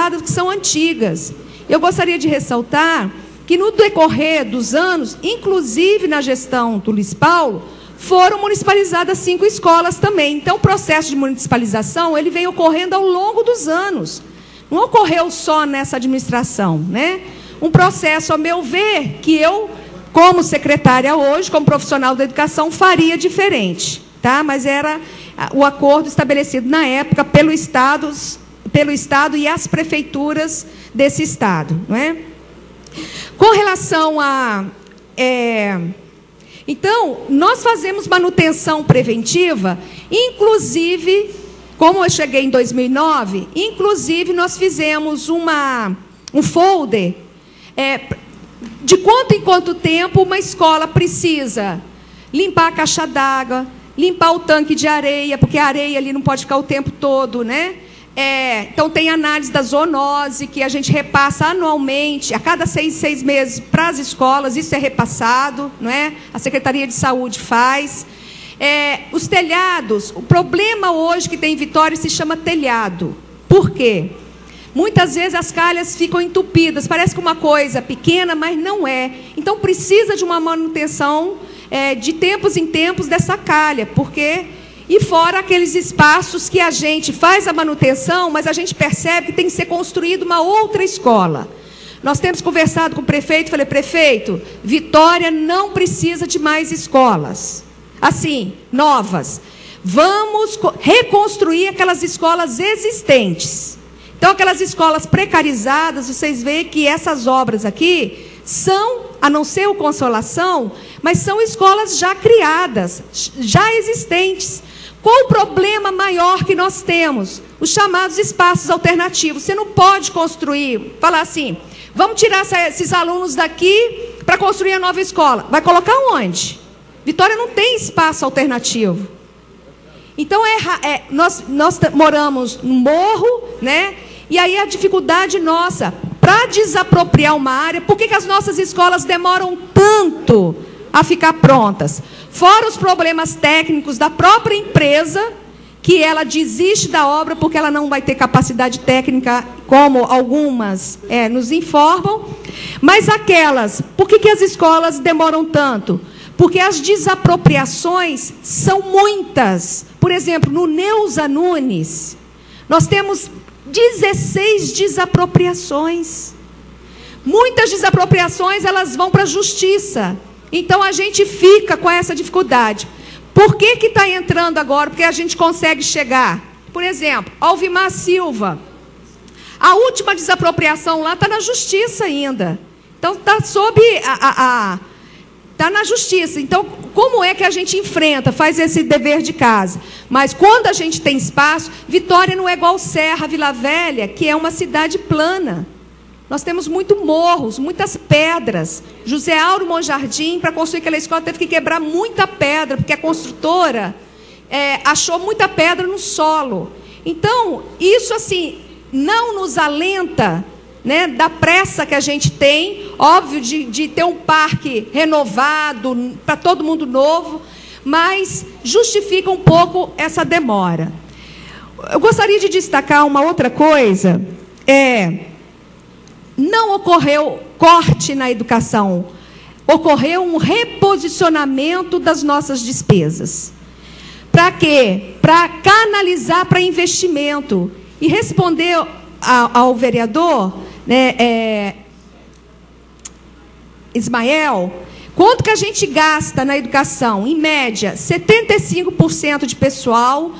municipalizadas que são antigas. Eu gostaria de ressaltar que no decorrer dos anos, inclusive na gestão do Luiz Paulo, foram municipalizadas 5 escolas também. Então, o processo de municipalização ele vem ocorrendo ao longo dos anos. Não ocorreu só nessa administração, né? Um processo, ao meu ver, que eu, como secretária hoje, como profissional da educação, faria diferente, tá? Mas era o acordo estabelecido na época pelo Estado e as prefeituras desse Estado, não é? Com relação a... Então, nós fazemos manutenção preventiva, inclusive, como eu cheguei em 2009, inclusive nós fizemos um folder de quanto em quanto tempo uma escola precisa limpar a caixa d'água, limpar o tanque de areia, porque a areia ali não pode ficar o tempo todo, né? Então, tem análise da zoonose, que a gente repassa anualmente, a cada 6 meses, para as escolas, isso é repassado, não é? A Secretaria de Saúde faz. Os telhados, o problema hoje que tem em Vitória se chama telhado. Por quê? Muitas vezes as calhas ficam entupidas, parece que uma coisa pequena, mas não é. Então, precisa de uma manutenção de tempos em tempos dessa calha, porque... E fora aqueles espaços que a gente faz a manutenção, mas a gente percebe que tem que ser construída uma outra escola. Nós temos conversado com o prefeito, falei, prefeito, Vitória não precisa de mais escolas, assim, novas. Vamos reconstruir aquelas escolas existentes. Então, aquelas escolas precarizadas, vocês veem que essas obras aqui são, a não ser o Consolação, mas são escolas já criadas, já existentes. Qual o problema maior que nós temos? Os chamados espaços alternativos. Você não pode construir, falar assim, vamos tirar esses alunos daqui para construir a nova escola. Vai colocar onde? Vitória não tem espaço alternativo. Então, nós moramos no morro, né? E aí a dificuldade nossa, para desapropriar uma área, por que as nossas escolas demoram tanto a ficar prontas? Fora os problemas técnicos da própria empresa, que ela desiste da obra porque ela não vai ter capacidade técnica, como algumas nos informam. Mas aquelas, por que as escolas demoram tanto? Porque as desapropriações são muitas. Por exemplo, no Neuza Nunes, nós temos 16 desapropriações. Muitas desapropriações, elas vão para a justiça. Então, a gente fica com essa dificuldade. Por que está entrando agora? Porque a gente consegue chegar. Por exemplo, Alvimar Silva. A última desapropriação lá está na justiça ainda. Então, está sob está na justiça. Então, como é que a gente enfrenta, faz esse dever de casa? Mas, quando a gente tem espaço, Vitória não é igual Serra, Vila Velha, que é uma cidade plana. Nós temos muitos morros, muitas pedras. José Auro Monjardim, para construir aquela escola, teve que quebrar muita pedra, porque a construtora achou muita pedra no solo. Então, isso assim, não nos alenta, né, da pressa que a gente tem, óbvio, de ter um parque renovado, para todo mundo novo, mas justifica um pouco essa demora. Eu gostaria de destacar uma outra coisa, não ocorreu corte na educação, ocorreu um reposicionamento das nossas despesas. Para quê? Para canalizar para investimento. E responder ao vereador, né, Ismael, quanto que a gente gasta na educação? Em média, 75% de pessoal,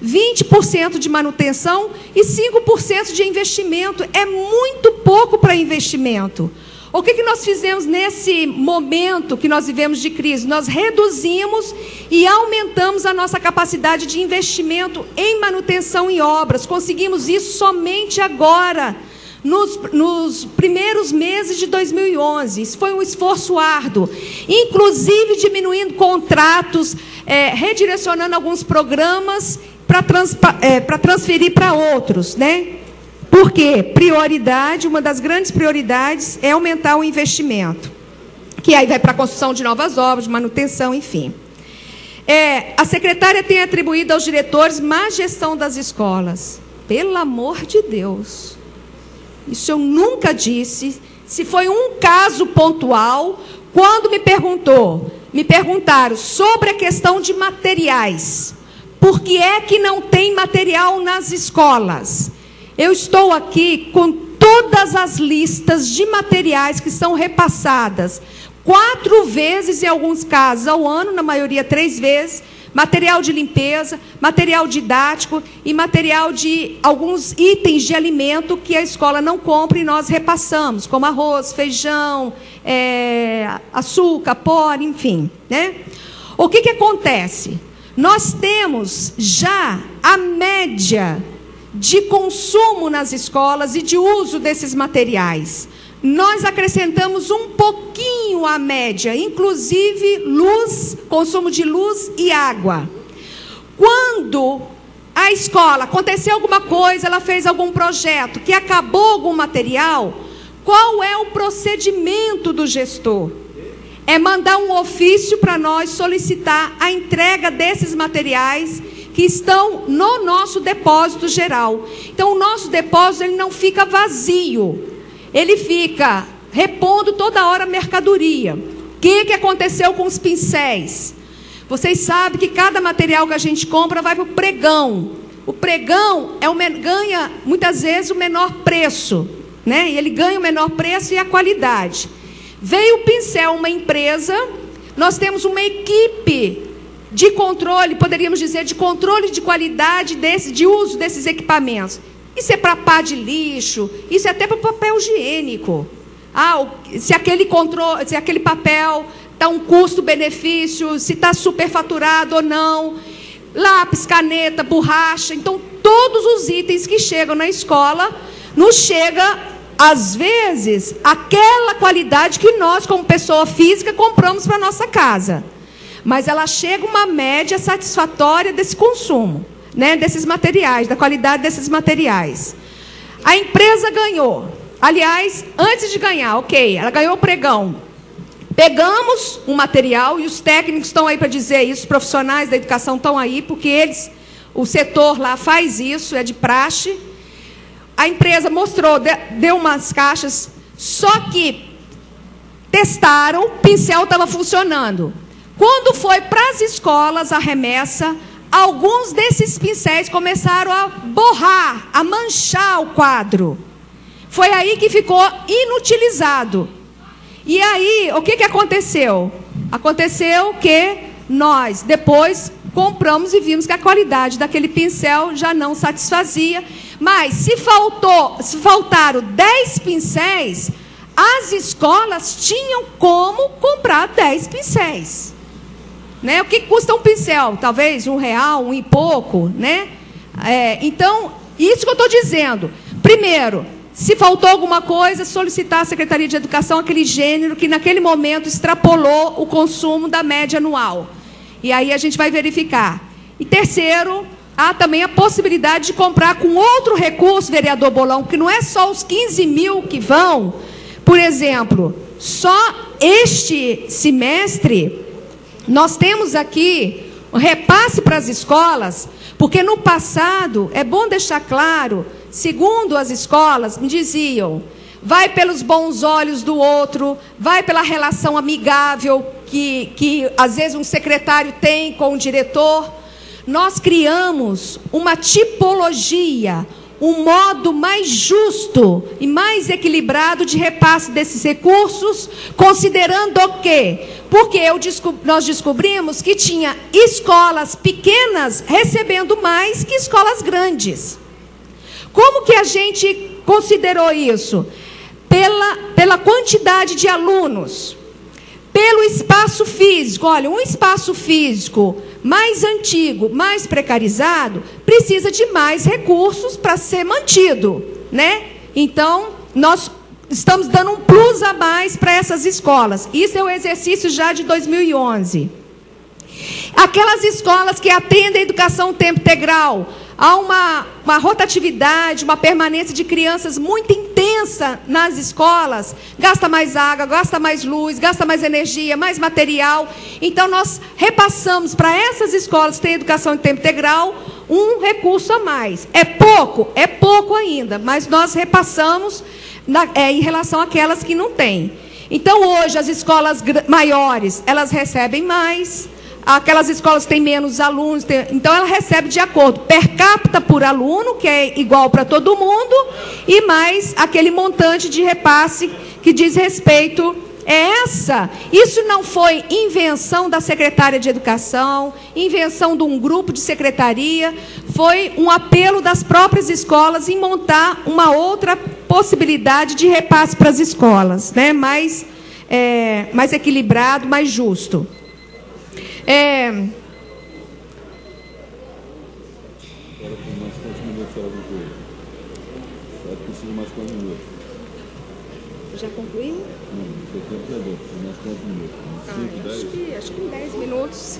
20% de manutenção e 5% de investimento. É muito pouco para investimento. O que nós fizemos nesse momento que nós vivemos de crise? Nós reduzimos e aumentamos a nossa capacidade de investimento em manutenção e obras. Conseguimos isso somente agora, nos primeiros meses de 2011. Isso foi um esforço árduo, inclusive diminuindo contratos, redirecionando alguns programas para transferir para outros, né? Porque prioridade, uma das grandes prioridades é aumentar o investimento, que aí vai para a construção de novas obras, de manutenção, enfim. A secretária tem atribuído aos diretores má gestão das escolas. Pelo amor de Deus. Isso eu nunca disse. Se foi um caso pontual, quando me perguntaram sobre a questão de materiais. Por que é que não tem material nas escolas? Eu estou aqui com todas as listas de materiais que são repassadas 4 vezes, em alguns casos, ao ano, na maioria 3 vezes, material de limpeza, material didático e material de alguns itens de alimento que a escola não compra e nós repassamos, como arroz, feijão, açúcar, pó, enfim, né? O que acontece? Nós temos já a média de consumo nas escolas e de uso desses materiais. Nós acrescentamos um pouquinho à média, inclusive luz, consumo de luz e água. Quando a escola aconteceu alguma coisa, ela fez algum projeto que acabou algum material, qual é o procedimento do gestor? É mandar um ofício para nós solicitar a entrega desses materiais que estão no nosso depósito geral. Então, o nosso depósito ele não fica vazio. Ele fica repondo toda hora mercadoria. O que aconteceu com os pincéis? Vocês sabem que cada material que a gente compra vai para o pregão. O pregão ganha, muitas vezes, o menor preço, né? E ele ganha o menor preço e a qualidade. Veio o pincel, uma empresa, nós temos uma equipe de controle, poderíamos dizer, de controle de qualidade de uso desses equipamentos. Isso é para pá de lixo, isso é até para papel higiênico. Se aquele papel está um custo-benefício, se está superfaturado ou não. Lápis, caneta, borracha. Então, todos os itens que chegam na escola, nos chega, às vezes, aquela qualidade que nós, como pessoa física, compramos para a nossa casa. Mas ela chega uma média satisfatória desse consumo, né, desses materiais, da qualidade desses materiais. A empresa ganhou. Aliás, antes de ganhar, ok, ela ganhou o pregão. Pegamos um material, e os técnicos estão aí para dizer isso, os profissionais da educação estão aí, porque o setor lá faz isso, é de praxe. A empresa mostrou, deu umas caixas, só que testaram, o pincel estava funcionando. Quando foi para as escolas a remessa, alguns desses pincéis começaram a borrar, a manchar o quadro. Foi aí que ficou inutilizado. E aí, o que aconteceu? Aconteceu que nós, depois, compramos e vimos que a qualidade daquele pincel já não satisfazia. Mas, se faltaram 10 pincéis, as escolas tinham como comprar 10 pincéis. Né? O que custa um pincel? Talvez R$1, R$1 e pouco, né? Então, isso que eu estou dizendo. Primeiro, se faltou alguma coisa, solicitar à Secretaria de Educação aquele gênero que naquele momento extrapolou o consumo da média anual. E aí a gente vai verificar. E terceiro, há também a possibilidade de comprar com outro recurso, vereador Bolão, que não é só os 15 mil que vão. Por exemplo, só este semestre, nós temos aqui um repasse para as escolas, porque no passado, é bom deixar claro, segundo as escolas, me diziam, vai pelos bons olhos do outro, vai pela relação amigável que às vezes um secretário tem com o diretor. Nós criamos uma tipologia, um modo mais justo e mais equilibrado de repasse desses recursos, considerando o quê? Porque nós descobrimos que tinha escolas pequenas recebendo mais que escolas grandes. Como que a gente considerou isso? Pela quantidade de alunos, pelo espaço físico. Olha, um espaço físico mais antigo, mais precarizado, precisa de mais recursos para ser mantido, né? Então, nós estamos dando um plus a mais para essas escolas. Isso é o exercício já de 2011. Aquelas escolas que atendem a educação tempo integral, há uma rotatividade, uma permanência de crianças muito intensa nas escolas, gasta mais água, gasta mais luz, gasta mais energia, mais material. Então, nós repassamos para essas escolas que têm educação em tempo integral um recurso a mais. É pouco? É pouco ainda, mas nós repassamos em relação àquelas que não têm. Então, hoje, as escolas maiores, elas recebem mais, aquelas escolas que têm menos alunos, então ela recebe de acordo per capita por aluno, que é igual para todo mundo, e mais aquele montante de repasse que diz respeito isso não foi invenção da secretária de Educação, invenção de um grupo de secretaria, foi um apelo das próprias escolas em montar uma outra possibilidade de repasse para as escolas, né? Mais equilibrado, mais justo. Já concluí? Não, 70 minutos. Acho que em 10 minutos.